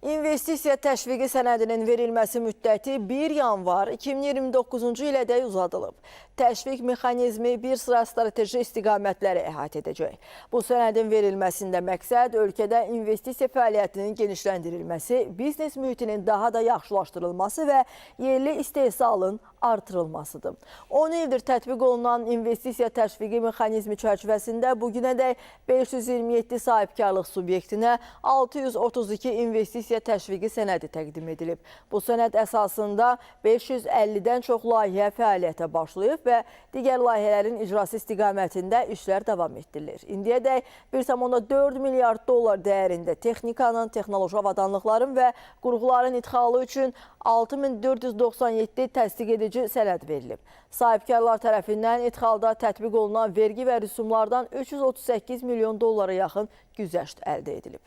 İnvestisiya təşviqi sənədinin verilməsi müddəti 1 yanvar 2029-cu ilədək uzadılıb. Təşviq mexanizmi bir sıra strateji istiqamətləri əhatə edəcək. Bu sənədin verilməsində məqsəd ölkədə investisiya fəaliyyətinin genişləndirilməsi, biznes mühitinin daha da yaxşılaşdırılması və yerli istehsalın artırılmasıdır. 10 ildir tətbiq olunan investisiya təşviqi mexanizmi çərçivəsində bugünədək 527 sahibkarlıq subyektinə 632 investisiya təşviqi sənədi təqdim edilib. Bu sənəd əsasında 550-dən çox layihə fəaliyyətə başlayıb və digər layihələrin icrası istiqamətində işlər davam etdirilir. İndiyədək 1,4 milyard dollar dəyərində texnikanın, texnoloji avadanlıqların və qurğuların idxalı üçün 6497 təsdiq edici sənəd verilib. Sahibkarlar tərəfindən idxalda tətbiq olunan vergi və rüsumlardan 338 milyon dollara yaxın güzəşt əldə edilib.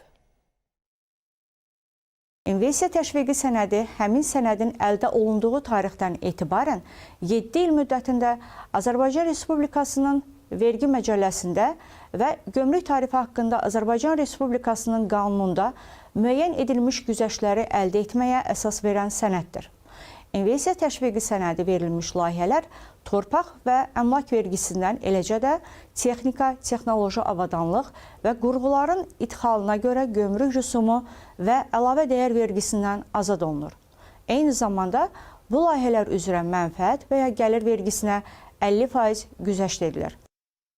İnvestisiya təşviqi sənədi həmin sənədin əldə olunduğu tarixdən etibarən 7 il müddətində Azərbaycan Respublikasının vergi məcəlləsində və gömrük tarifi haqqında Azərbaycan Respublikasının qanununda müəyyən edilmiş güzəştləri əldə etməyə əsas verən sənəddir. İnvestisiya təşviqi sənədi verilmiş layihələr torpaq və əmlak vergisindən, eləcə də texnika, texnoloji avadanlıq və qurğuların idxalına görə gömrük rüsumu və əlavə dəyər vergisindən azad olunur. Eyni zamanda bu layihələr üzrə mənfəət və ya gəlir vergisinə 50% güzəşt edilir.